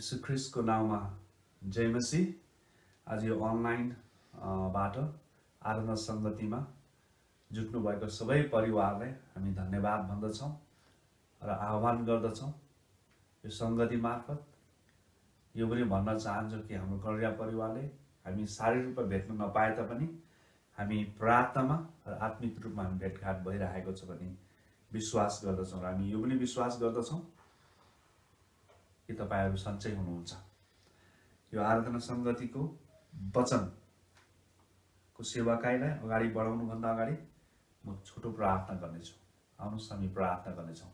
यीशु ख्रिस्टको नाममा जय मसीह। आज यो अनलाइन बाट आराधना संगतिमा जुट्नु भएको सबै परिवारलाई हामी धन्यवाद भन्दछौँ र आह्वान गर्दछौँ। यो संगति मार्फत यो पनि भन्न चाहन्छु कि हाम्रो कलिया परिवारले हामी शारीरिक रूपमा भेट्न नपाए तापनि हामी प्रार्थनामा र आत्मिक रूपमा हामी भेटघाट भइरहेको छ भने विश्वास गर्दछौँ र हामी यो पनि विश्वास गर्दछौँ कि तपाईहरु सन्चै हुनुहुन्छ। यो आराधना संगतिको वचनको सेवाकाईलाई अगाडि बढाउनु भन्दा अगाडि म छोटो प्रार्थना गर्नेछु। आउनुहोस् हामी प्रार्थना गर्नेछौँ।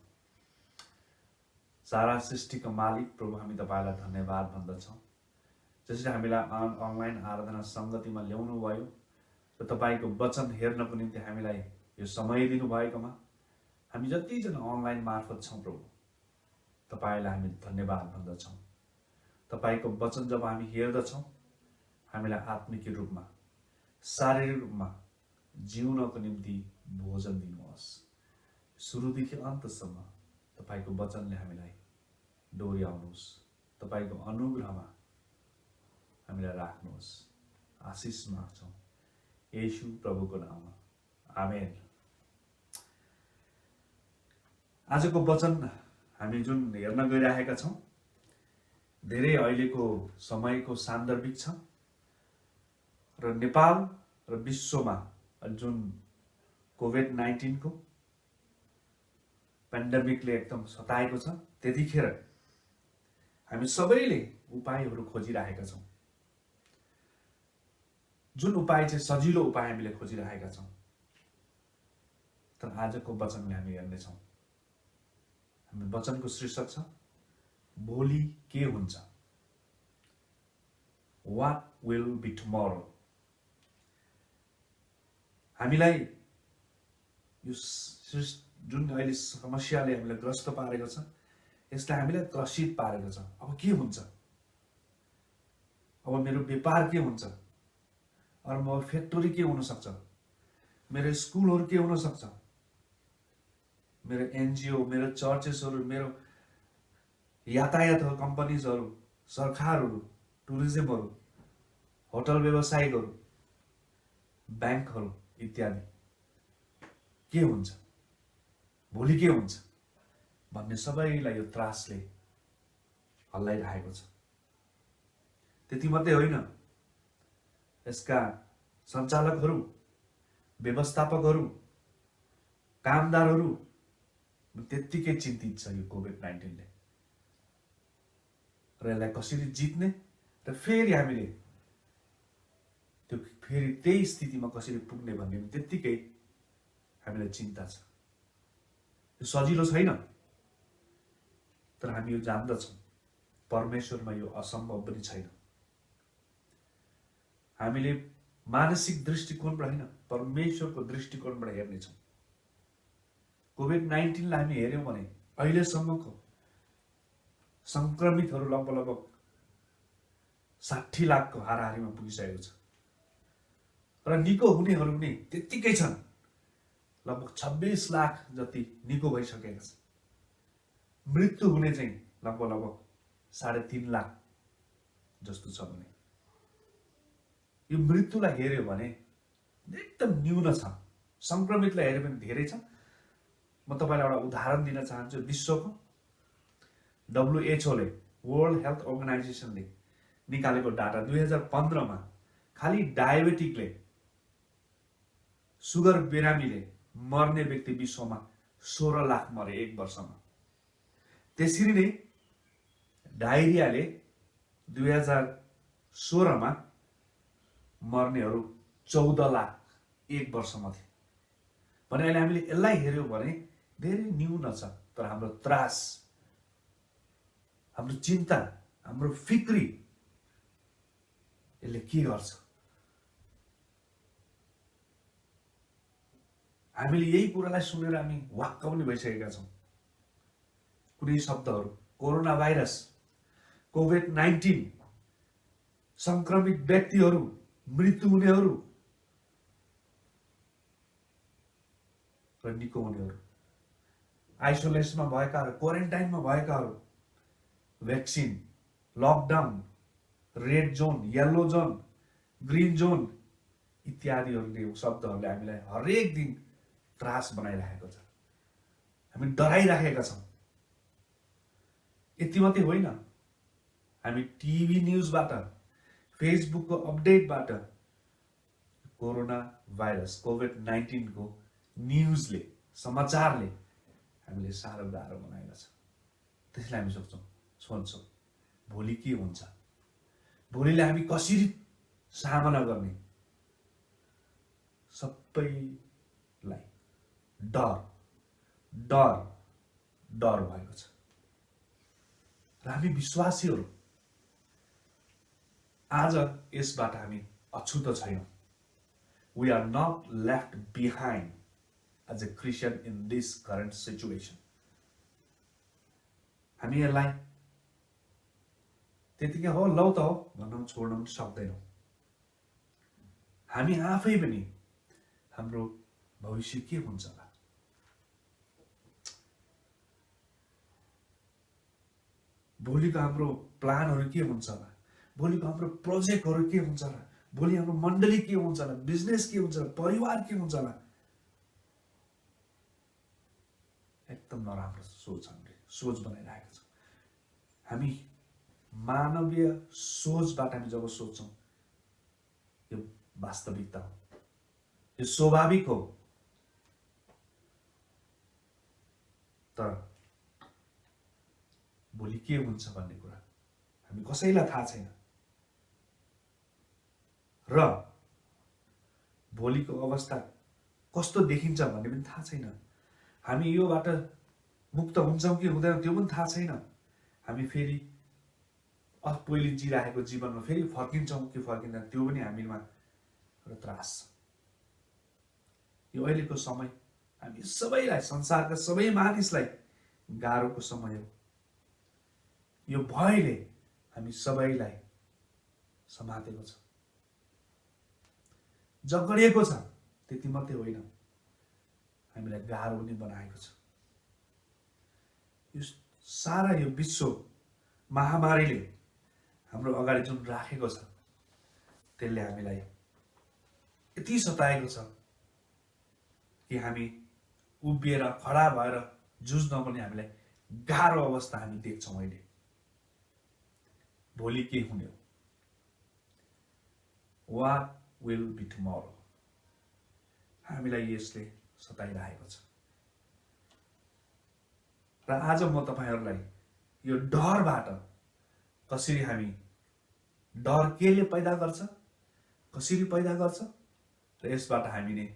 सारा सृष्टिको मालिक प्रभु, हामी तपाईलाई धन्यवाद भन्दछौँ जसरी हामीलाई अनलाइन आराधना संगतिमा ल्याउनु भयो र तपाईको वचन हेर्नको निम्ति हामीलाई यो समय दिनु भएकोमा हामी जतिजना अनलाइन मार्फत छौं प्रभु, तपाईलाई हामी धन्यवाद भन्दछौँ। तपाईको वचन जब हामी हेर्दछौँ हामीलाई आत्मिक रूपमा शारीरिक रूपमा जिउनको निम्ति भोजन दिनुहोस्। सुरुदेखि अन्तसम्म तपाईको वचनले हामीलाई डोर्याउनुहोस्। तपाईको अनुग्रहमा हामीलाई राख्नुहोस्। आशिष माग्छौँ येशू प्रभुको नाममा, आमेन। आजको वचन हामी जुन हेर्न गइरहेका छौं धेरै अहिलेको समयको सान्दर्भिक छ र नेपाल र विश्वमा जुन कोभिड-19 को पेन्डेमिकले एकदम सताएको छ त्यतिखेर हामी सबैले उपायहरू खोजिरहेका छौं। जुन उपाय चाहिँ सजिलो उपाय हामीले खोजिरहेका छौं, तर आजको वचनले हामी हेर्नेछौँ। हामी वचनको शीर्षक छ भोलि के हुन्छ, What will be tomorrow। हामीलाई यो जुन अहिले समस्याले हामीलाई ग्रस्त पारेको छ यसले हामीलाई त्रसित पारेको छ। अब के हुन्छ, अब मेरो व्यापार के हुन्छ, अरू म फ्याक्ट्री के हुन सक्छ, मेरो स्कुलहरू के हुन सक्छ, मेरो एनजीओ, मेरो चर्चेसहरू, मेरो यातायात कम्पनीजहरू, सरकारहरू, टुरिज्महरू, होटल व्यवसायिकहरू, ब्याङ्कहरू इत्यादि के हुन्छ, भोलि के हुन्छ भन्ने सबैलाई यो त्रासले हल्लाइरहेको छ। त्यति मात्रै होइन, यसका सञ्चालकहरू, व्यवस्थापकहरू, कामदारहरू त्यत्तिकै चिन्तित छ यो कोभिड-19 ले र यसलाई कसरी जित्ने र फेरि हामीले त्यो फेरि त्यही स्थितिमा कसरी पुग्ने भन्ने त्यत्तिकै हामीलाई चिन्ता छ। यो सजिलो छैन, तर हामी यो जान्दछौँ परमेश्वरमा यो असम्भव पनि छैन। हामीले मानसिक दृष्टिकोणबाट होइन परमेश्वरको दृष्टिकोणबाट हेर्नेछौँ। कोभिड-19 लाई हामी हेर्यौं भने अहिलेसम्मको संक्रमितहरू लगभग 60 लाखको हाराहारीमा पुगिसकेको छ र निको हुनेहरू पनि त्यत्तिकै छन्। लगभग 26 लाख जति निको भइसकेका छन्। मृत्यु हुने चाहिँ लगभग 3.5 लाख जस्तो छ भने यो मृत्युलाई हेर्यो भने एकदम न्यून छ। संक्रमितलाई हेर्यो भने धेरै छ। म तपाईलाई एउटा उदाहरण दिन चाहन्छु। विश्वको WHO ले, वर्ल्ड हेल्थ अर्गनाइजेसनले निकालेको डाटा 2015 मा खाली डायबेटिकले, सुगर बिरामीले मर्ने व्यक्ति विश्वमा 16 लाख मरे एक वर्षमा। त्यसरी नै डायरियाले 2016 मा मर्नेहरू 14 लाख एक वर्षमा थिए भने अहिले हामीले यसलाई हेर्यो भने धेरै न्यून छ। तर हाम्रो त्रास, हाम्रो चिन्ता, हाम्रो फिक्री यसले के गर्छ? हामीले यही कुरालाई सुनेर हामी वाक्क पनि भइसकेका छौँ। कुनै शब्दहरू, कोरोना भाइरस, कोभिड-19, संक्रमित व्यक्तिहरू, मृत्यु हुनेहरू र निको हुनेहरू, आइसोलेसनमा भएकाहरू, क्वारेन्टाइनमा भएकाहरू, vaccine lockdown, red zone, yellow zone, green zone इत्यादिहरूले शब्दहरूले हामीलाई हरेक दिन त्रास बनाइरहेको छ। हामी डराइराखेका छौँ। यति मात्रै होइन, हामी टिभी न्युजबाट, फेसबुकको अपडेटबाट कोरोना भाइरस कोभिड-19 को न्युजले, समाचारले हामीले साह्रो गाह्रो बनाएका छ। त्यसलाई हामी सोच्छौँ भोलि के हुन्छ, भोलिलाई हामी कसरी सामना गर्ने, सबैलाई डर डर डर भएको छ। र हामी विश्वासीहरू आज यसबाट हामी अछुतो छैनौँ। We are not left behind as a Christian in this current situation. हामी यसलाई त्यतिकै हो लौ त हो भन्न छोड्न पनि सक्दैनौँ। हामी आफै पनि हाम्रो भविष्य के हुन्छ होला, भोलिको हाम्रो प्लानहरू के हुन्छ होला, भोलिको हाम्रो प्रोजेक्टहरू के हुन्छ होला, भोलि हाम्रो मण्डली के हुन्छ होला, बिजनेस के हुन्छ होला, परिवार के हुन्छ होला, एकदम नराम्रो हामीले सोच बनाइरहेका छौँ। हामी मानवीय सोचबाट हामी जब सोच्छौँ, यो वास्तविकता हो, यो स्वाभाविक हो। तर भोलि के हुन्छ भन्ने कुरा हामी कसैलाई थाहा छैन र भोलिको अवस्था कस्तो देखिन्छ भन्ने पनि थाहा छैन। हामी योबाट मुक्त हुन्छौँ कि हुँदैन त्यो पनि थाहा छैन। हामी फेरि पहिले जिराखेको जीवनमा फेरि फर्किन्छौँ कि फर्किँदैन त्यो पनि हामीमा एउटा त्रास छ। यो अहिलेको समय हामी सबैलाई, संसारका सबै मानिसलाई गाह्रोको समय हो। यो भयले हामी सबैलाई समातेको छ, जगडिएको छ। त्यति मात्रै होइन, हामीलाई गाह्रो पनि बनाएको छ। यो सारा यो विश्व महामारीले हाम्रो अगाडि जुन राखेको छ त्यसले हामीलाई यति सताएको छ कि हामी उभिएर खडा भएर जुझ्न पनि हामीलाई गाह्रो अवस्था हामी देख्छौँ। अहिले भोलि के हुने हो, what will be tomorrow, हामीलाई यसले सताइरहेको छ। र आज म तपाईहरुलाई यो डरबाट कसरी हामी, डर केले पैदा गर्छ, कसरी पैदा गर्छ र यसबाट हामीले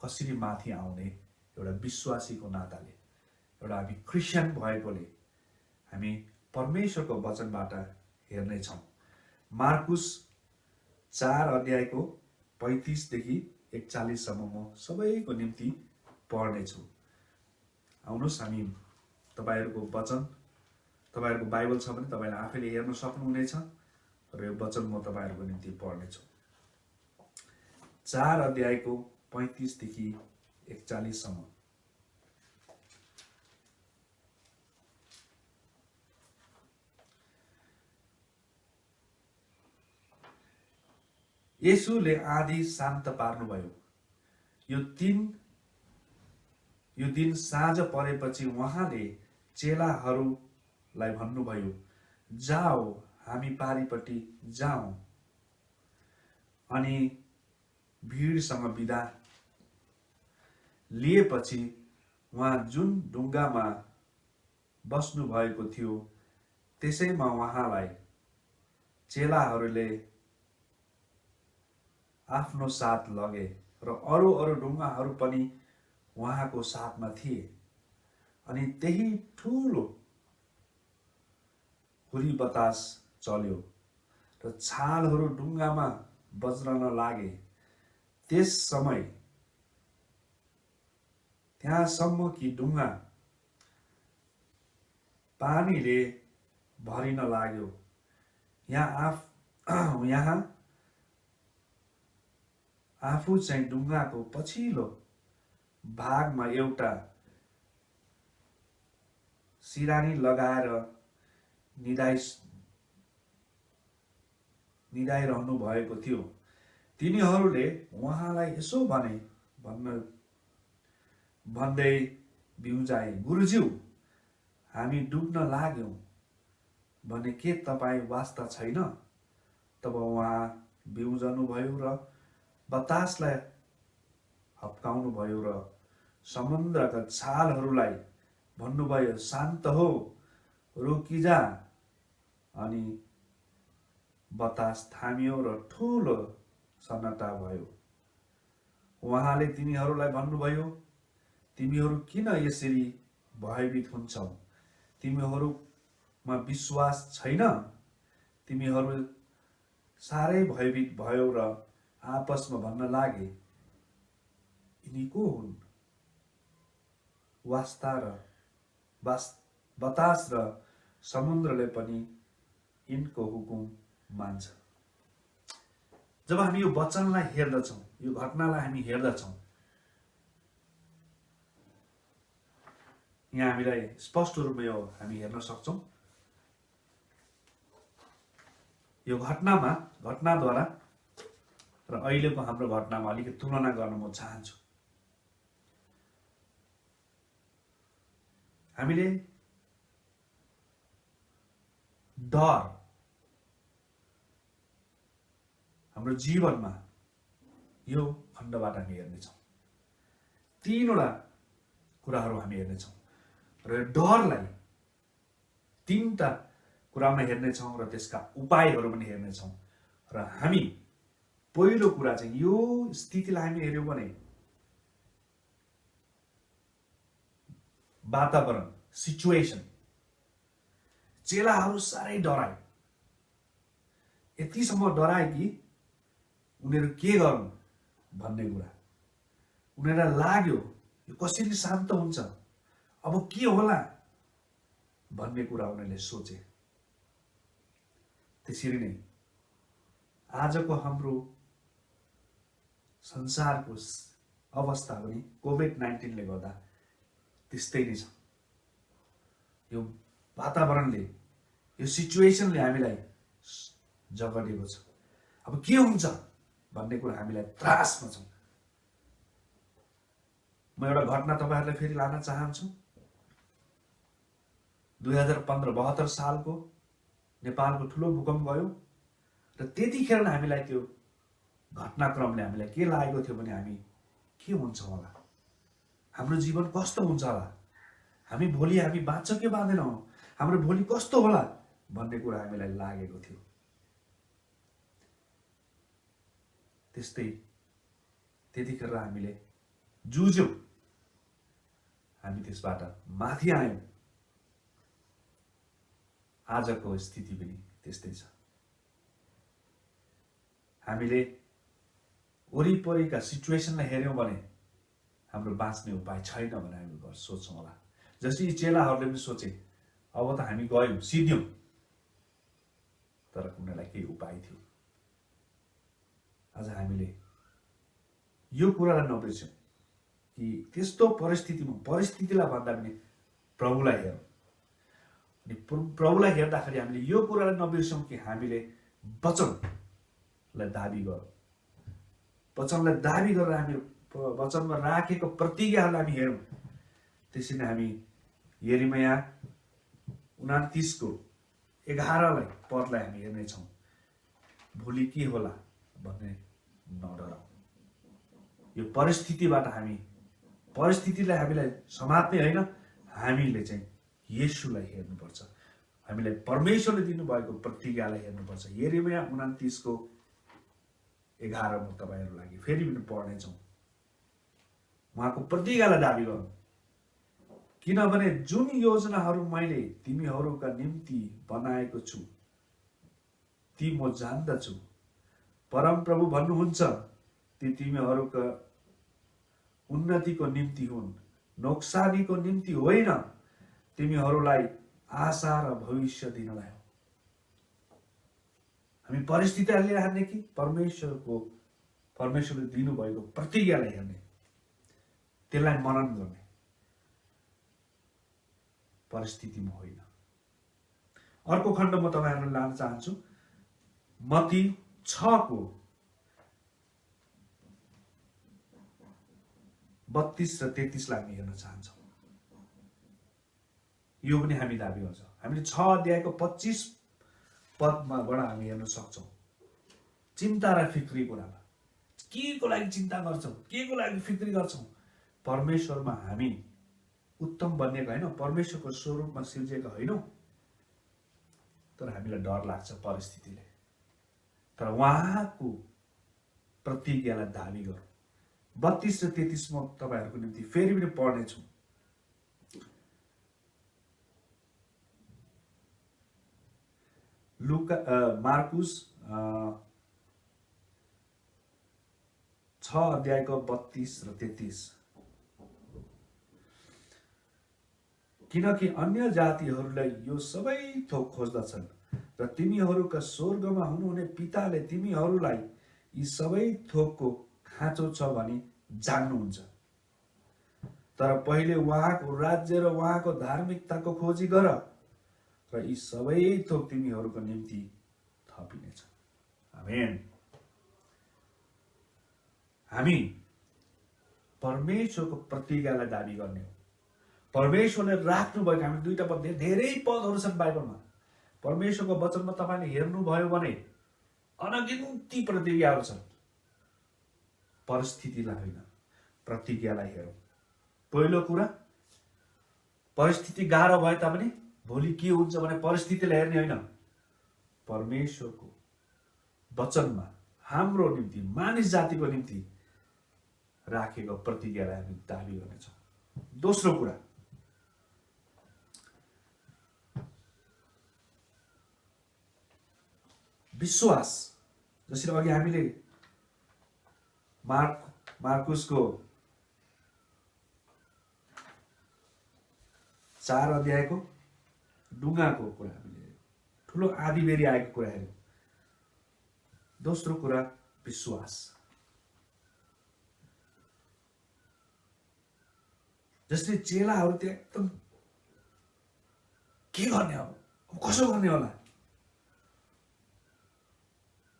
कसरी माथि आउने, एउटा विश्वासीको नाताले, एउटा हामी क्रिस्चियन भएकोले हामी परमेश्वरको वचनबाट हेर्ने छौं। मार्कुस 4 अध्यायको 35 देखि 41 सम्म म सबैको निम्ति पढ्ने छु। आउनुस् हामी तपाईहरुको वचन, तपाईहरुको बाइबल छ भने तपाईले आफैले हेर्न सक्नुहुनेछ र यो वचन म तपाईहरुको निम्ति पढ्ने छु। 4 अध्यायको 35 देखि 41 सम्म। येशूले आँधी शान्त पार्नुभयो। यो दिन साँझ परेपछि उहाँले चेलाहरूलाई भन्नुभयो, जाओ हामी पारीपट्टि जाउँ। अनि भीडसँग बिदा लिएपछि उहाँ जुन ढुङ्गामा बस्नु भएको थियो त्यसैमा उहाँलाई चेलाहरूले आफ्नो साथ लगे र अरू ढुङ्गाहरू पनि उहाँको साथमा थिए। अनि त्यही ठूलो हुरी बतास चल्यो र छालहरू ढुङ्गामा बज्रन लागे। त्यस समय त्यहाँसम्म कि ढुङ्गा पानीले भरिन लाग्यो। यहाँ आफू चाहिँ ढुङ्गाको पछिल्लो भागमा एउटा सिरानी लगाएर निदाइरहनु भएको थियो। तिनीहरूले उहाँलाई यसो भन्दै बिउजाए, गुरुज्यू, हामी डुब्न लाग्यौं भने के तपाईँ वास्ता छैन? तब उहाँ बिउजनुभयो र बतासलाई हप्काउनुभयो र समुद्रका छालहरूलाई भन्नुभयो, शान्त हो, रोकिजा। अनि बतास थामियो र ठूलो सन्नाटा भयो। उहाँले तिनीहरूलाई भन्नुभयो, तिमीहरू किन यसरी भयभीत हुन्छौ? तिमीहरूमा विश्वास छैन? तिमीहरू साह्रै भयभीत भयो र आपसमा भन्न लागे, यिनी को हुन्? बतास र समुद्रले पनि यिनको हुकुम मान्छ। जब हामी यो वचनलाई हेर्दछौँ, यो घटनालाई हामी हेर्दछौँ, यहाँ हामीलाई स्पष्ट रूपमा यो हामी हेर्न सक्छौँ। यो घटनाद्वारा र अहिलेको हाम्रो घटनामा अलिकति तुलना गर्न म चाहन्छु। हामीले डर हाम्रो जीवनमा यो खण्डबाट हामी हेर्नेछौँ। तीनवटा कुराहरू हामी हेर्नेछौँ र डरलाई तीनटा कुरामा हेर्नेछौँ र त्यसका उपायहरू पनि हेर्नेछौँ। र हामी पहिलो कुरा चाहिँ यो स्थितिलाई हामी हेर्यौँ भने वातावरण, सिचुएसन, चेलाहरू साह्रै डराए। यतिसम्म डराए कि उनीहरू के गर्नु भन्ने कुरा उनीहरूलाई लाग्यो, यो कसरी शान्त हुन्छ, अब के होला भन्ने कुरा उनीहरूले सोचे। त्यसरी नै आजको हाम्रो संसारको अवस्था पनि कोभिड-19ले गर्दा त्यस्तै नै छ। यो वातावरणले, यो सिचुएसनले हामीलाई जगडेको छ। अब के हुन्छ भन्ने कुरा हामीलाई त्रासमा छौँ। म एउटा घटना तपाईहरुलाई फेरि लान चाहन्छु। 2015-72 सालको नेपालको ठुलो भूकम्प गयो र त्यतिखेर हामीलाई त्यो घटनाक्रमले हामीलाई के लागेको थियो भने हामी के हुन्छ होला, हाम्रो जीवन कस्तो हुन्छ होला, हामी भोलि हामी बाँच्छ के बाँच्दैनौँ, हाम्रो भोलि कस्तो होला भन्ने कुरा हामीलाई लागेको थियो। त्यस्तै त्यतिखेर हामीले जुझ्यौं, हामी त्यसबाट माथि आयौं। आजको स्थिति पनि त्यस्तै छ। हामीले वरिपरिका सिचुएसनलाई हेर्यौं भने हाम्रो बाँच्ने उपाय छैन भने हामी सोच्छौं होला। जसरी चेलाहरूले पनि सोचे, अब त हामी गयौं, सिद्ध्यौं, तर उनीहरूलाई केही उपाय थियो। आज हामीले यो कुरालाई नबिर्सौं कि त्यस्तो परिस्थितिलाई भन्दा पनि प्रभुलाई हेरौं। अनि प्रभुलाई हेर्दाखेरि हामीले यो कुरालाई नबिर्सौं कि हामीले वचनलाई दाबी गरौं। वचनलाई दाबी गरेर हामी वचनमा राखेको प्रतिज्ञाहरूलाई हामी हेरौं। त्यसैले हामी यिर्मया 29:11 पदलाई हामी हेर्नेछौँ। भोलि के होला भन्ने नडराउँ। यो परिस्थितिलाई हामीलाई समात्ने होइन, हामीले चाहिँ येशूलाई हेर्नुपर्छ। हामीलाई परमेश्वरले दिनुभएको प्रतिज्ञालाई हेर्नुपर्छ। यिर्मया 29:11 म तपाईहरुको लागि फेरि पनि पढ्नेछौँ। उहाँको प्रतिज्ञालाई दाबी गरौँ। किनभने जुन योजनाहरू मैले तिमीहरूका निम्ति बनाएको छु ती म जान्दछु। परमप्रभु भन्नुहुन्छ, ती तिमीहरूका उन्नतिको निम्ति हुन्, नोक्सानीको निम्ति होइन, तिमीहरूलाई आशा र भविष्य दिनलाई हो। हामी परिस्थितिलाई हेर्ने कि परमेश्वरले दिनुभएको प्रतिज्ञालाई हेर्ने, त्यसलाई मनन गर्ने, परिस्थितिमा होइन। अर्को खण्ड म तपाईहरुलाई लान चाहन्छु। मत्ती 6 32 र 33 लाई हामी हेर्न चाहन्छौँ। यो पनि हामी दाबी गर्छौँ। हामीले 6 अध्यायको 25 पदबाट हामी हेर्न सक्छौँ। चिन्ता र फिक्री कुरामा के को लागि चिन्ता गर्छौँ, के को लागि फिक्री गर्छौँ? परमेश्वरमा हामी उत्तम बन्नेका होइन, परमेश्वरको स्वरूपमा सिर्जेका होइनौँ। तर हामीलाई डर लाग्छ परिस्थितिले। तर उहाँको प्रतिज्ञालाई दाबी गरौँ। 32 र 33 म तपाईँहरूको निम्ति फेरि पनि पढ्नेछु। मार्कुस 6 अध्यायको 32 र 33। किनकि अन्य जातिहरूलाई यो सबै थोक खोज्दछन् र तिमीहरूका स्वर्गमा हुनुहुने पिताले तिमीहरूलाई यी सबै थोकको खाँचो छ भनी जान्नुहुन्छ। तर पहिले उहाँको राज्य र उहाँको धार्मिकताको खोजी गर र यी सबै थोक तिमीहरूको निम्ति थपिनेछ। आमेन। हामी परमेश्वरको प्रतिज्ञालाई दाबी गर्ने हो। परमेश्वरले राख्नु भएको, हामी 2टा पद, धेरै पदहरू छन् बाइबलमा। परमेश्वरको वचनमा तपाईँले हेर्नुभयो भने अनगिन्ती प्रतिज्ञाहरू छन्। परिस्थितिलाई होइन, प्रतिज्ञालाई हेरौँ। पहिलो कुरा, परिस्थिति गाह्रो भए तापनि भोलि के हुन्छ भने परिस्थितिलाई हेर्ने होइन, परमेश्वरको वचनमा हाम्रो निम्ति, मानिस जातिको निम्ति राखेको प्रतिज्ञालाई हामी दाबी गर्नेछौँ। दोस्रो कुरा, विश्वास। जसरी अघि हामीले मार्कुसको 4 अध्यायको ढुङ्गाको कुरा, हामीले ठुलो आँधीबेहरी आएको कुरा हेर्यौँ। दोस्रो कुरा विश्वास। जसले चेलाहरू त्यहाँ एकदम के गर्ने, अब कसो गर्ने होला,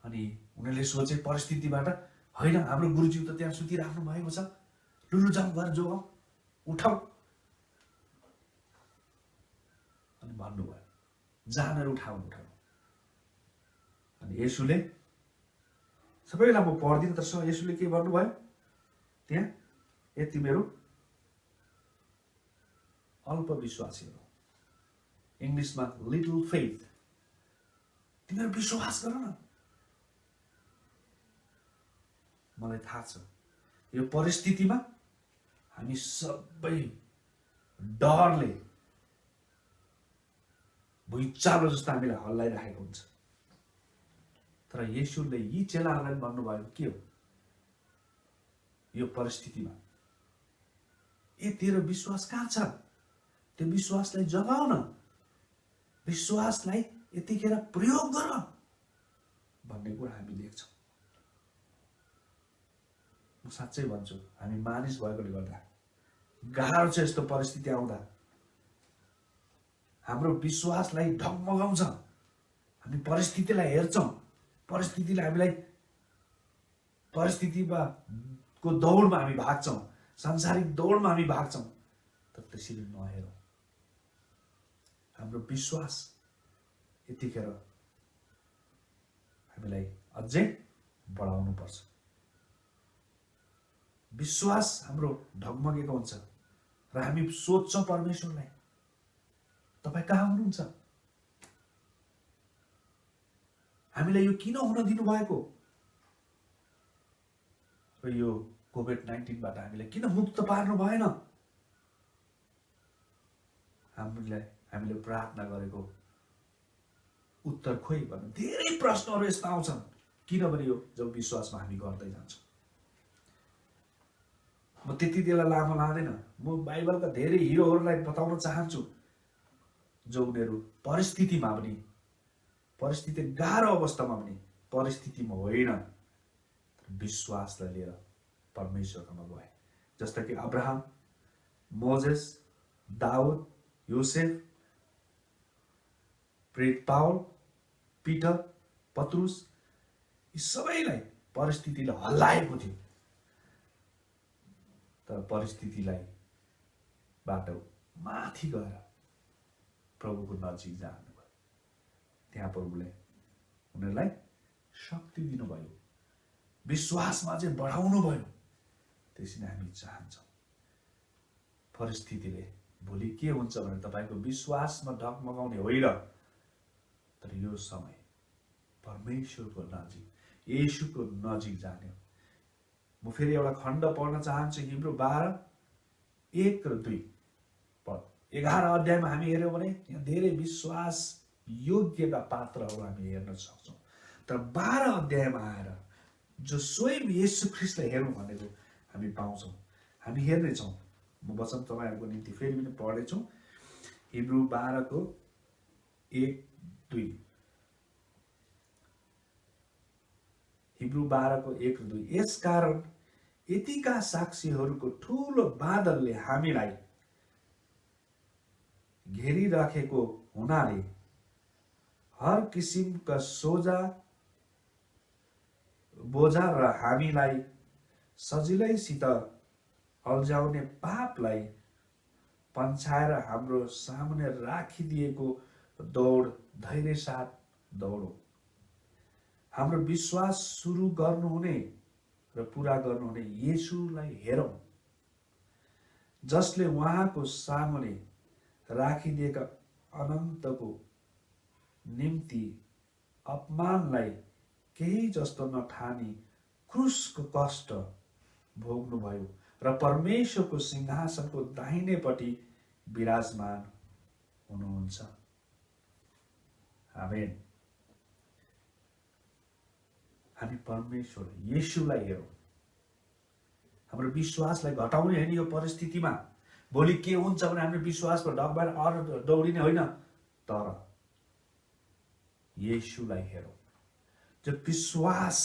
अनि उनीहरूले सोचे परिस्थितिबाट, होइन हाम्रो गुरुज्यू त त्यहाँ सुतिराख्नु भएको छ, लुलु जाउँ घर जोगाउँ, उठाऊ, अनि भन्नुभयो जानेर उठाउँ। अनि येशूले, सबैलाई म पढ्दिनँ, तर येशूले के भन्नुभयो त्यहाँ, यति मेरो अल्प विश्वासीहरू, इङ्ग्लिसमा लिटल फेथ, तिमीहरू विश्वास गर न। मलाई थाहा छ यो परिस्थितिमा हामी सबै डरले भुइँचालो जस्तो हामीलाई हल्लाइरहेको हुन्छ। तर येशूले यी चेलाहरूलाई भन्नुभएको के हो, यो परिस्थितिमा, ए तेरो विश्वास कहाँ छ, त्यो विश्वासलाई जगाउ न, विश्वासलाई यतिखेर प्रयोग गर भन्ने कुरा हामी देख्छौँ। म साँच्चै भन्छु, हामी मानिस भएकोले गर्दा गाह्रो छ यस्तो परिस्थिति आउँदा, हाम्रो विश्वासलाई ढगमगाउँछ। हामी परिस्थितिलाई हेर्छौँ, परिस्थितिले हामीलाई, परिस्थितिमा को दौडमा हामी भाग्छौँ, सांसारिक दौडमा हामी भाग्छौँ। तर त्यसरी नहेरौँ। हाम्रो विश्वास यतिखेर हामीलाई अझै बढाउनु पर्छ। विश्वास हाम्रो ढगमगेको हुन्छ र हामी सोध्छौँ परमेश्वरलाई, तपाईँ कहाँ हुनुहुन्छ, हामीलाई यो किन हुन दिनुभएको, र यो कोभिड-19बाट हामीलाई किन मुक्त पार्नु भएन। हामीले प्रार्थना गरेको उत्तर खोइ भन्नु धेरै प्रश्नहरू यस्ता आउँछन्। किनभने यो जब विश्वासमा हामी गर्दै जान्छौँ। म त्यति बेला लामो लाँदैन, म बाइबलका धेरै हिरोहरूलाई बताउन चाहन्छु जो उनीहरू परिस्थितिमा पनि, परिस्थिति गाह्रो अवस्थामा पनि, परिस्थितिमा होइन विश्वासलाई लिएर परमेश्वरमा गए। जस्ता कि अब्राहम, मोजेस, दाउद, योसेफ, प्रेरित पाउल, पिटर, पत्रुस, यी सबैलाई परिस्थितिले हल्लाएको थियो, तर परिस्थितिलाई बाट माथि गएर प्रभुको नजिक जानुभयो। त्यहाँ प्रभुले उनीहरूलाई शक्ति दिनुभयो, विश्वासमा चाहिँ बढाउनु भयो। त्यसरी नै हामी चाहन्छौँ परिस्थितिले भोलि के हुन्छ भने तपाईँको विश्वासमा डगमगाउने होइन, तर यो समय परमेश्वरको नजिक, येशूको नजिक जाने हो। म फेरि एउटा खण्ड पढ्न चाहन्छु, हिब्रू 12:1-2 पढ। 11 अध्यायमा हामी हेऱ्यौँ भने यहाँ धेरै विश्वास योग्यका पात्रहरू हामी हेर्न सक्छौँ, तर 12 अध्यायमा आएर जो स्वयं येशू ख्रीष्टलाई हेरौँ भनेको हामी पाउँछौँ। हामी हेर्नेछौँ। म वचन तपाईँहरूको निम्ति फेरि पनि पढ्नेछु। हिब्रू 12:1-2। हिब्रू 12:1-2। यसकारण यतिका साक्षीहरूको ठूलो बादलले हामीलाई घेरिराखेको हुनाले हर किसिमका सोझा बोझा र हामीलाई सजिलैसित अल्झाउने पापलाई पन्छाएर हाम्रो सामुन्ने राखिदिएको दौड धैर्य साथ दौडौँ। हाम्रो विश्वास सुरु गर्नुहुने र पूरा गर्नुहुने येशूलाई हेरौँ, जसले उहाँको सामुन्ने राखिदिएका अनन्तको निम्ति अपमानलाई केही जस्तो नठानी क्रुसको कष्ट भोग्नुभयो र परमेश्वरको सिंहासनको दाहिनेपट्टि विराजमान हुनुहुन्छ। आमेन। हामी परमेश्वर येशूलाई हेरौँ। हाम्रो विश्वासलाई घटाउने होइन यो परिस्थितिमा। भोलि के हुन्छ भने हाम्रो विश्वासको डगबाट अरू दौडिने होइन, तर येशूलाई हेरौँ जो विश्वास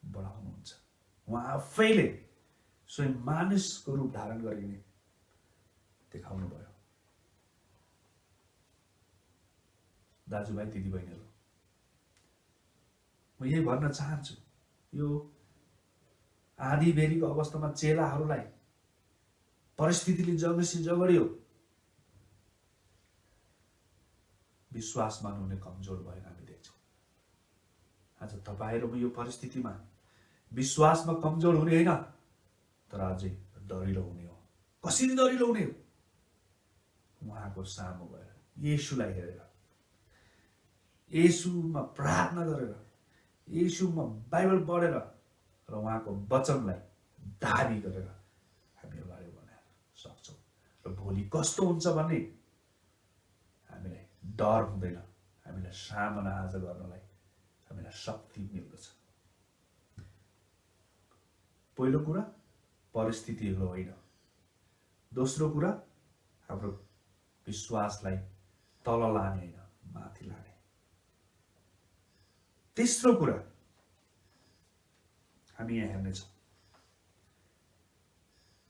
बढाउनुहुन्छ। उहाँ आफैले स्वयं मानिसको रूप धारण गरिने देखाउनु भयो। दाजुभाइ दिदीबहिनीहरू, म यही भन्न चाहन्छु, यो आधी बेरीको अवस्थामा चेलाहरूलाई परिस्थितिले जगसी जगड्यो, विश्वास मान्नुहुने कमजोर भएर हामी देख्छौँ। आज तपाईँहरू यो परिस्थितिमा विश्वासमा कमजोर हुने होइन, तर अझै दरिलो हुने हो। कसरी दरिलो हुने हो? उहाँको सामु गएर, येशूलाई हेरेर, येशूमा प्रार्थना गरेर, येशूमा बाइबल पढेर र उहाँको वचनलाई दाबी गरेर हामी अगाडि बढ्न सक्छौँ। र भोलि कस्तो हुन्छ भन्ने हामीलाई डर हुँदैन। हामीलाई सामना आज गर्नलाई हामीलाई शक्ति मिल्दछ। पहिलो कुरा परिस्थितिहरू होइन। दोस्रो कुरा हाम्रो विश्वासलाई तल लाने होइन, माथि लाने। तेस्रो कुरा हामी यहाँ हेर्नेछौँ।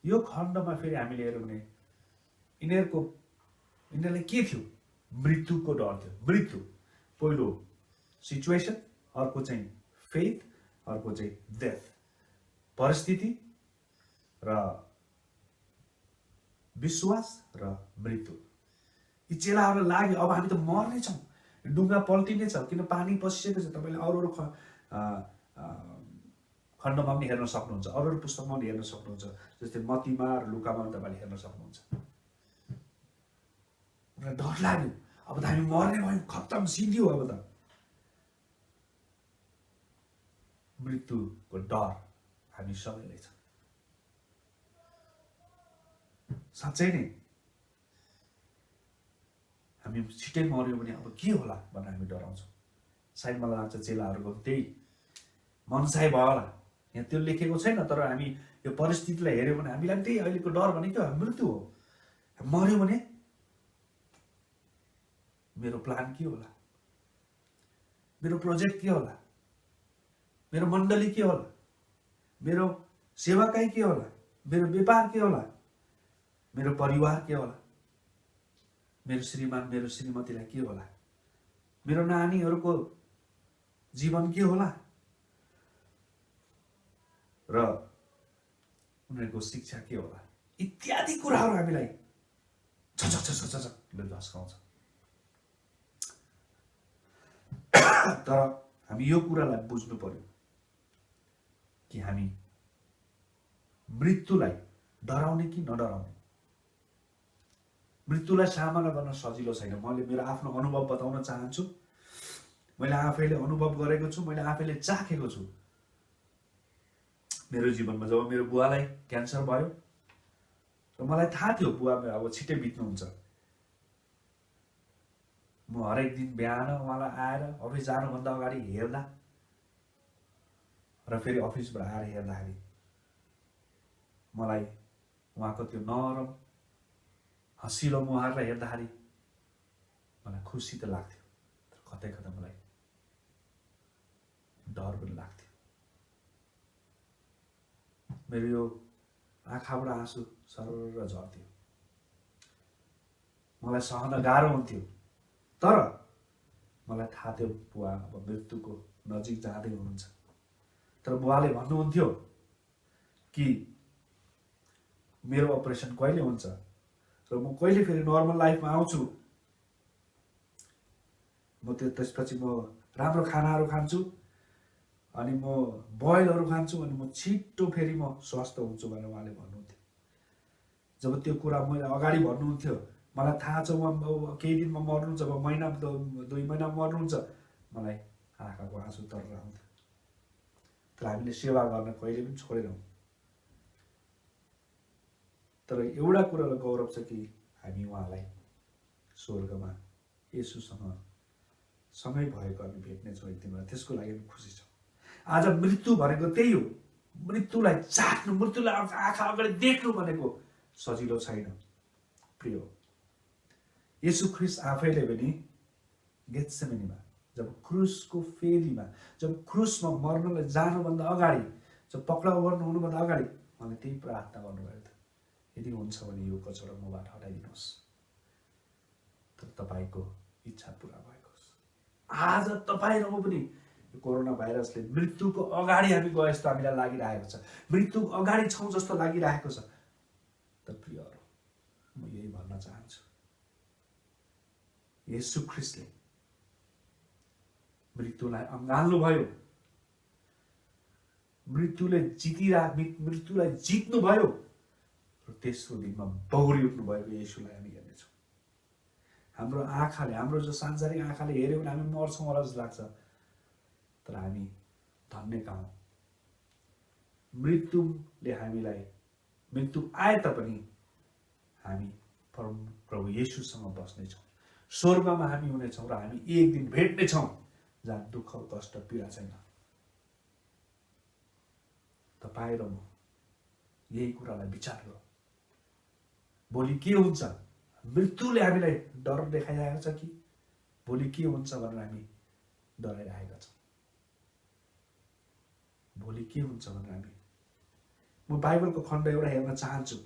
यो खण्डमा फेरि हामीले हेर्यौँ भने यिनीहरूलाई के थियो? मृत्युको डर थियो। मृत्यु पहिलो सिचुएसन, अर्को चाहिँ फेथ, अर्को चाहिँ डेथ। परिस्थिति र विश्वास र मृत्यु। यी चेलाहरूलाई लाग्यो अब हामी त मर्नेछौँ, डुङ्गा पल्टिनेछ, किन पानी पसिएको छ। तपाईँले अरू खण्डमा पनि हेर्न सक्नुहुन्छ, अरू पुस्तकमा पनि हेर्न सक्नुहुन्छ, जस्तै मत्तीमा र लुकामा पनि तपाईँले हेर्न सक्नुहुन्छ। उनीहरूलाई डर लाग्यो, अब त हामी मर्ने भयौँ, खत्तम, सिद्धियो। अब त मृत्युको डर हामी सबैलाई छ। साँच्चै नै हामी छिटै मर्यो भने अब के होला भनेर हामी डराउँछौँ। सायद मलाई लाग्छ चेलाहरूको त्यही मनसाय भयो होला। यहाँ त्यो लेखेको छैन, तर हामी यो परिस्थितिलाई हेऱ्यौँ भने हामीलाई त्यही अहिलेको डर भनेको मृत्यु हो। मर्यो भने मेरो प्लान के होला, मेरो प्रोजेक्ट के होला, मेरो मण्डली के होला, मेरो सेवाकाई के होला, मेरो व्यापार के होला, मेरो परिवार के होला, मेरो श्रीमान मेरो श्रीमतीलाई के होला, मेरो नानीहरूको जीवन के होला र उनीहरूको शिक्षा के होला इत्यादि कुराहरू हामीलाई झसकले झस्काउँछ। तर हामी यो कुरालाई बुझ्नु पर्यो कि हामी मृत्युलाई डराउने कि नडराउने। मृत्युलाई सामना गर्न सजिलो छैन। मैले मेरो आफ्नो अनुभव बताउन चाहन्छु। मैले आफैले अनुभव गरेको छु, मैले आफैले चाखेको छु। मेरो जीवनमा जब मेरो बुवालाई क्यान्सर भयो र मलाई थाहा थियो बुवा अब छिट्टै बित्नुहुन्छ, म हरेक दिन बिहान उहाँलाई आएर अफिस जानुभन्दा अगाडि हेर्दा र फेरि अफिसबाट आएर हेर्दाखेरि मलाई उहाँको त्यो नरम हँसिलो मुहारलाई हेर्दाखेरि मलाई खुसी त लाग्थ्यो, तर कतै कतै मलाई डर पनि लाग्थ्यो। मेरो यो आँखाबाट आँसु सरर झर्थ्यो, मलाई सहन गाह्रो हुन्थ्यो। तर मलाई थाहा थियो बुवा अब मृत्युको नजिक जाँदै हुनुहुन्छ। तर बुवाले भन्नुहुन्थ्यो कि मेरो अपरेसन कहिले हुन्छ र म कहिले फेरि नर्मल लाइफमा आउँछु। म त्यसपछि म राम्रो खानाहरू खान्छु, अनि म बोइलहरू खान्छु, अनि म छिट्टो फेरि म स्वस्थ हुन्छु भनेर उहाँले भन्नुहुन्थ्यो। जब त्यो कुरा मैले अगाडि भन्नुहुन्थ्यो, मलाई थाहा छ उहाँ केही दिनमा मर्नुहुन्छ, अब महिना 2 महिनामा मर्नुहुन्छ, मलाई आँखाको आँसु तरेर आउँथ्यो। तर हामीले सेवा गर्न कहिले पनि छोडेनौँ। तर एउटा कुरालाई गौरव छ कि हामी उहाँलाई स्वर्गमा येशूसँग सँगै भएको हामी भेट्नेछौँ एक दिनमा। त्यसको लागि हामी खुसी छौँ। आज मृत्यु भनेको त्यही हो। मृत्युलाई चाख्नु, मृत्युलाई आँखा अगाडि देख्नु भनेको सजिलो छैन प्रिय। येशू ख्रीष्ट आफैले पनि गेत्सेमनीमा जब क्रुसको फेदीमा, जब क्रुसमा मर्नलाई जानुभन्दा अगाडि, जब पक्राउ गर्नु हुनुभन्दा अगाडि उहाँले त्यही प्रार्थना गर्नुभएको थियो, यदि हुन्छ भने यो कचौरा मबाट हटाइदिनुहोस्, तर तपाईँको इच्छा पुरा भएको होस्। आज तपाईँ र म पनि यो कोरोना भाइरसले मृत्युको अगाडि हामी गए जस्तो हामीलाई लागिरहेको छ, मृत्युको अगाडि छौँ जस्तो लागिरहेको छ। तर प्रियहरू, म यही भन्न चाहन्छु, येशू ख्रीष्टले मृत्युलाई अँगाल्नुभयो, मृत्युलाई जित्नुभयो र तेस्रो दिनमा बौरी उठ्नु भएको येशूलाई हामी हेर्नेछौँ। हाम्रो आँखाले, हाम्रो जो सांसारिक आँखाले हेऱ्यौँ भने हामी मर्छौँ होला जस्तो लाग्छ, तर हामी धन्यका हौँ। मृत्युले हामीलाई, मृत्यु आए तापनि हामी प्रभु येशूसँग बस्नेछौँ, स्वर्गमा हामी हुनेछौँ र हामी एक दिन भेट्नेछौँ जहाँ दुःख, कष्ट, पीडा छैन। तपाईँ र म यही कुरालाई विचार गरौँ। भोलि के हुन्छ? मृत्युले हामीलाई डर देखाइरहेको छ कि भोलि के हुन्छ भनेर हामी डराइरहेका छौँ? भोलि के हुन्छ भनेर हामी, म बाइबलको खण्ड एउटा हेर्न चाहन्छु,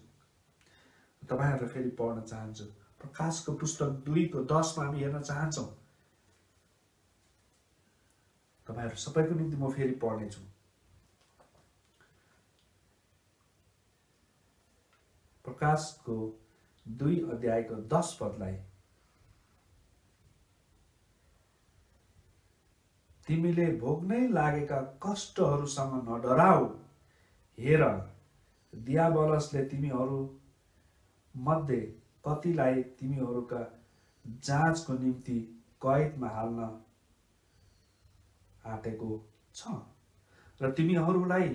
तपाईँहरूलाई फेरि पढ्न चाहन्छु। प्रकाशको पुस्तक 2:10 हामी हेर्न चाहन्छौँ। तपाईँहरू सबैको निम्ति म फेरि पढ्नेछु। प्रकाशको 2:10 तिमीले भोग्नै लागेका कष्टहरूसँग नडराऊ। हेर, दियाबलसले तिमीहरू मध्ये कतिलाई तिमीहरूका जाँचको निम्ति कैदमा हाल्न आँटेको छ र तिमीहरूलाई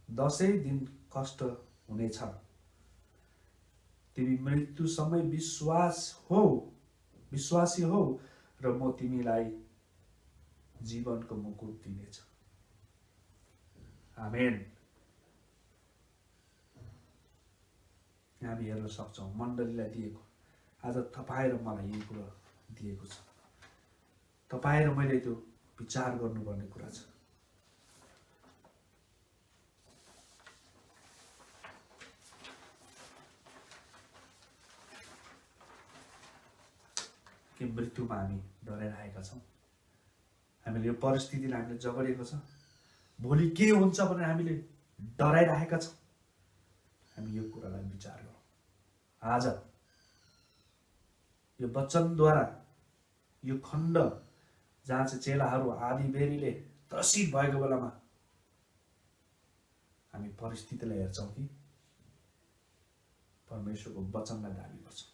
10 दिन कष्ट हुनेछ। तिमी मृत्युसम्मै विश्वासी हौ र म तिमीलाई जीवनको मुकुट दिनेछ। आमेन। हामी हेर्न सक्छौँ मण्डलीलाई दिएको, आज तपाईँ र मलाई यही कुरा दिएको छ। तपाईँ र मैले त्यो विचार गर्नुपर्ने कुरा छ। कि मृत्युमा हामी डराइरहेका छौँ? हामीले यो परिस्थितिलाई हामीले जगडेको छ, भोलि के हुन्छ भनेर हामीले डराइरहेका छौँ? हामी यो कुरालाई विचार गरौँ। आज यो वचनद्वारा यो खण्ड जहाँ चाहिँ चेलाहरू आधी बेरीले त्रसित भएको बेलामा हामी परिस्थितिलाई हेर्छौँ कि परमेश्वरको वचनलाई दाबी गर्छौँ?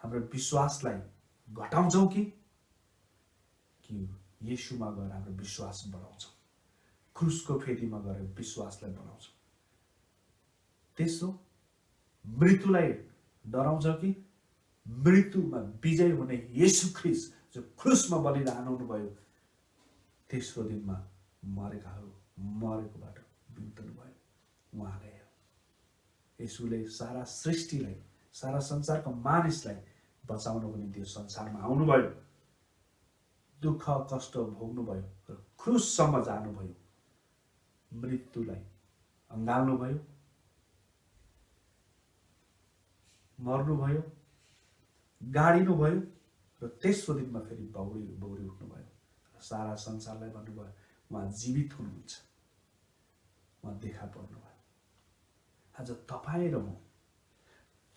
हाम्रो विश्वासलाई घटाउँछौँ कि येशूमा गएर हाम्रो विश्वास बढाउँछौँ? क्रुसको फेदीमा गएर विश्वासलाई बढाउँछौँ? त्यसो मृत्युलाई डराउँछ कि मृत्युमा विजय हुने येशू ख्रीष्ट जो क्रुसमा बलिदान हुनुभयो, तेस्रो दिनमा मरेकाहरू मरेकोबाट बिउतनु भयो, उहाँले येशूले सारा सृष्टिलाई, सारा संसारको मानिसलाई बचाउनको निम्ति यो संसारमा आउनुभयो, दुःख कष्ट भोग्नुभयो र क्रुससम्म जानुभयो, मृत्युलाई अँगाल्नुभयो, मर्नुभयो, गाडिनुभयो र तेस्रो दिनमा फेरि बौरी उठ्नुभयो र सारा संसारलाई भन्नुभयो उहाँ जीवित हुनुहुन्छ, उहाँ देखा पर्नुभयो। आज तपाईँ र म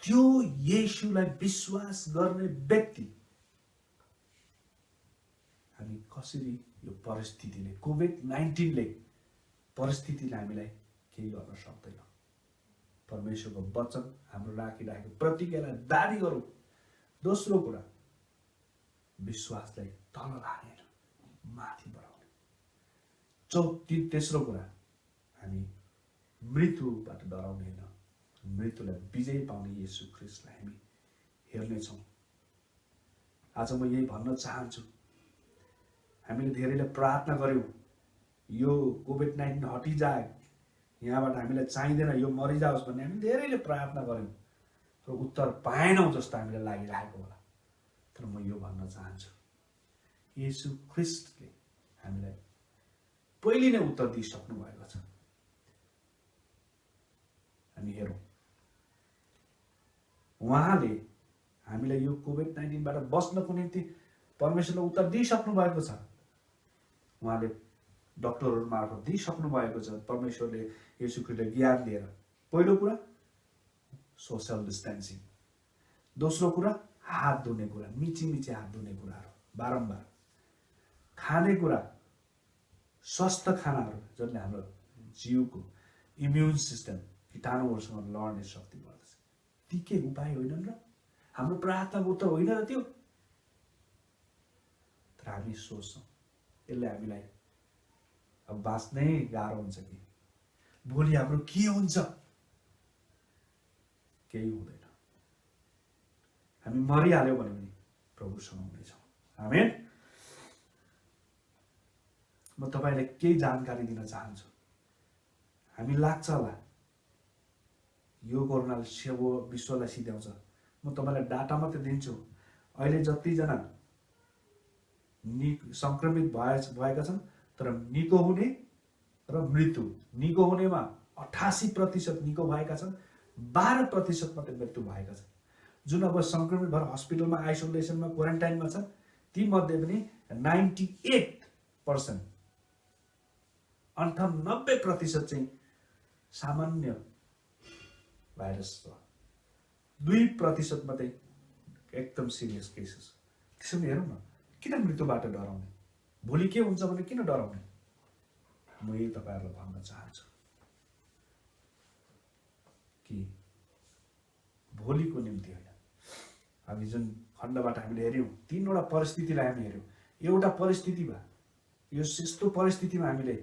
त्यो येशूलाई विश्वास गर्ने व्यक्ति, हामी कसरी यो परिस्थितिले, कोभिड-19ले परिस्थितिलाई हामीलाई केही गर्न सक्दैन। परमेश्वरको वचन हाम्रो राखिरहेको प्रतिज्ञालाई दाबी गरौँ। दोस्रो कुरा, विश्वासलाई तल लागेर माथि बढाउने। तेस्रो कुरा, हामी मृत्युबाट डराउने होइन, मृत्युलाई विजय पाउने येशू ख्रीष्टलाई हामी हेर्नेछौँ। आज म यही भन्न चाहन्छु, हामीले धेरैले प्रार्थना गर्यौँ यो कोभिड-19 हटिजाए, यहाँबाट हामीलाई चाहिँदैन, यो मरिजाओस् भन्ने हामी धेरैले प्रार्थना गर्यौँ र उत्तर पाएनौँ जस्तो हामीलाई लागिरहेको होला। तर म यो भन्न चाहन्छु, येशू ख्रीष्टले हामीलाई पहिले नै उत्तर दिइसक्नु भएको छ। हामी हेरौँ, उहाँले हामीलाई यो कोभिड-19बाट बच्नको निम्ति परमेश्वरले उत्तर दिइसक्नु भएको छ। उहाँले डक्टरहरू मार्फत दिइसक्नु भएको छ। परमेश्वरले येशू ख्रीष्टले ज्ञान दिएर, पहिलो कुरा सोशल डिस्टेन्सिङ, दोस्रो कुरा हात धुने कुरा, मिची हात धुने कुराहरू बारम्बार, खाने कुरा स्वस्थ खानाहरू जसले हाम्रो जिउको इम्युन सिस्टम कीटाणुहरूसँग लड्ने शक्ति बढ्दछ। ती के उपाय होइनन् र? हाम्रो प्रार्थनाको उत्तर होइन र त्यो? तर हामी सोच्छौँ यसले हामीलाई अब बाँच्नै गाह्रो हुन्छ कि भोलि हाम्रो के हुन्छ? केही हुँदैन। हामी मरिहाल्यौँ भने पनि प्रभुसँग हुनेछौँ। आमेन। म तपाईँलाई केही जानकारी दिन चाहन्छु। हामी लाग्छ होला यो कोरोनाले विश्वलाई सिध्याउँछ। म तपाईँलाई डाटा मात्रै दिन्छु। अहिले जतिजना संक्रमित भएका छन् तर निको हुने र मृत्यु, निको हुनेमा 88% निको भएका छन्, 12% मात्रै मृत्यु भएका छन्। जुन अब संक्रमित भएर हस्पिटलमा आइसोलेसनमा क्वारेन्टाइनमा छन् ती मध्ये पनि 98% 98% चाहिँ सामान्य भाइरस छ, 2% मात्रै एकदम सिरियस केसेस। त्यसो भने हेरौँ न, किन मृत्युबाट डराउने? भोलि के हुन्छ भने किन डराउने? म यही तपाईँहरूलाई भन्न चाहन्छु कि भोलिको निम्ति होइन। हामी जुन खण्डबाट हामीले हेऱ्यौँ, 3वटा परिस्थितिलाई हामी हेऱ्यौँ। एउटा परिस्थितिमा, यो यस्तो परिस्थितिमा हामीले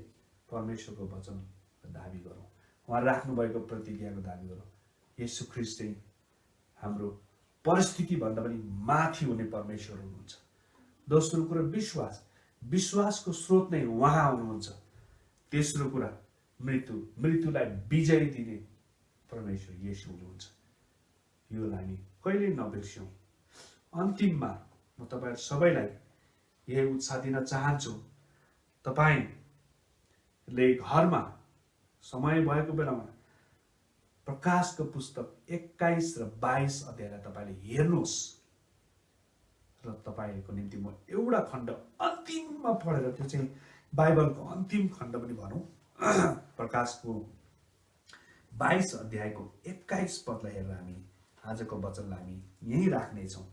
परमेश्वरको वचन दाबी गरौँ, उहाँ राख्नुभएको प्रतिज्ञाको दाबी गरौँ। येशू ख्रीष्ट चाहिँ हाम्रो परिस्थितिभन्दा पनि माथि हुने परमेश्वर हुनुहुन्छ। दोस्रो कुरा विश्वास, विश्वासको स्रोत नै उहाँ हुनुहुन्छ। तेस्रो कुरा मृत्युलाई विजय दिने परमेश्वर येशू हुनुहुन्छ। यो हामी कहिल्यै नबिर्स्यौँ। अन्तिममा म तपाईँहरू सबैलाई यही उत्साह दिन चाहन्छु, तपाईँले घरमा समय भएको बेलामा प्रकाशको पुस्तक 21 र 22 अध्यायलाई तपाईँले हेर्नुहोस्। र तपाईँको निम्ति म एउटा खण्ड अन्तिममा पढेर, त्यो चाहिँ बाइबलको अन्तिम खण्ड पनि भनौँ, प्रकाशको 22 अध्यायको 21 पदलाई हेरेर हामी आजको वचनलाई हामी यहीँ राख्नेछौँ।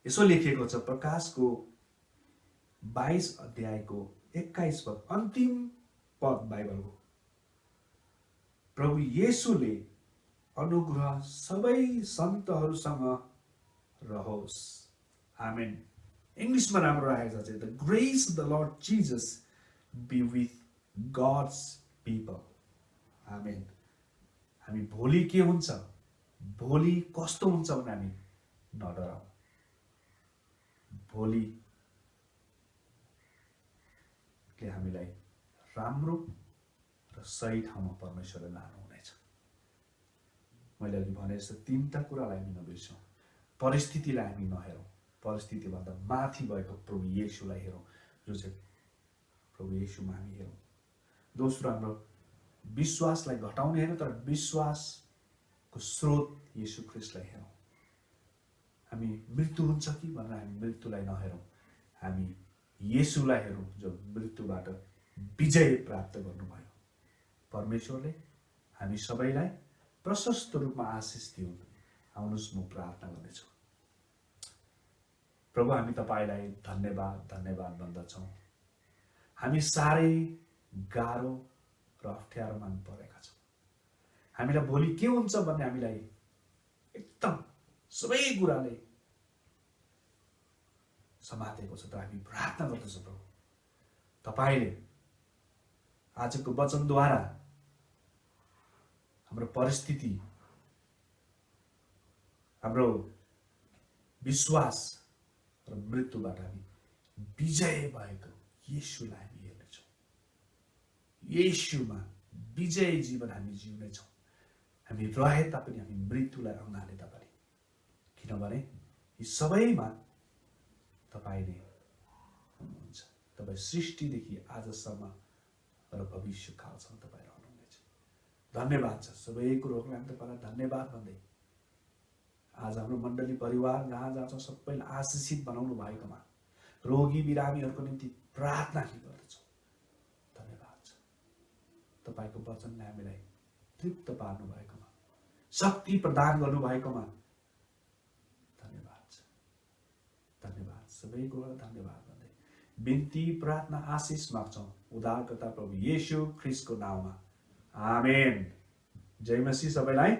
यसो लेखिएको छ, प्रकाशको 22 अध्यायको 21 पद, अन्तिम पद बाइबलको। प्रभु येशूले अनुग्रह सबै सन्तहरूसँग रहोस्। आमेन। इङ्ग्लिसमा राम्रो राखेको छ, the grace the Lord Jesus be with God's people. Amen. हामी भोलि के हुन्छ, भोलि कस्तो हुन्छ भने हामी नडराउँ। भोलिले हामीलाई राम्रो र सही ठाउँमा परमेश्वरले लानुहुनेछ। मैले अघि भने जस्तो तीनटा कुरालाई हामी नबिर्सौँ। परिस्थितिलाई हामी नहेरौँ, परिस्थितिभन्दा माथि भएको प्रभु येशूलाई हेरौँ, जो चाहिँ प्रभु येशूमा हामी हेरौँ। दोस्रो, हाम्रो विश्वासलाई घटाउने होइन, तर विश्वासको स्रोत येशू ख्रीष्टलाई हेरौँ। हामी मृत्यु हुन्छ कि भनेर हामी मृत्युलाई नहेरौँ, हामी येशूलाई हेरौँ, जो मृत्युबाट विजय प्राप्त गर्नुभयो। परमेश्वरले हामी सबैलाई प्रशस्त रूपमा आशिष दिउन्। आउनुहोस्, म प्रार्थना गर्नेछु। प्रभु, हामी तपाईँलाई धन्यवाद भन्दछौँ। हामी साह्रै गाह्रो र अप्ठ्यारोमा परेका छौँ। हामीलाई भोलि के हुन्छ भन्ने हामीलाई एकदम सबै कुराले समातेको छ। तर हामी प्रार्थना गर्दछौँ प्रभु, तपाईँले आजको वचनद्वारा हाम्रो परिस्थिति, हाम्रो विश्वास र मृत्युबाट हामी विजय भएको येशूलाई हामी हेर्नेछौँ। येशूमा विजय जीवन हामी जिउनेछौँ। हामी रहे तापनि हामी मृत्युलाई अँगाले तापनि, किनभने यी सबैमा तपाईँले हुनुहुन्छ। तपाईँ सृष्टिदेखि आजसम्म र भविष्यकालसम्म तपाईँ रहनुहुनेछ। धन्यवाद छ सबै कुरोको लागि तपाईँलाई धन्यवाद भन्दै आज हाम्रो मण्डली परिवार जहाँ जहाँ छ सबैलाई आशिषित बनाउनु भएकोमा, रोगी बिरामीहरूको निम्ति प्रार्थना गर्दछौँ। धन्यवाद छ तपाईँको वचनले हामीलाई तृप्त पार्नु भएकोमा, शक्ति प्रदान गर्नु भएकोमा धन्यवाद छ। धन्यवाद, सबै कुरो धन्यवाद भन्दै बिन्ती प्रार्थना आशिष माग्छौँ उद्धारकर्ता प्रभु येशू ख्रीष्टको नाममा। आमेन। जय मसीह सबैलाई।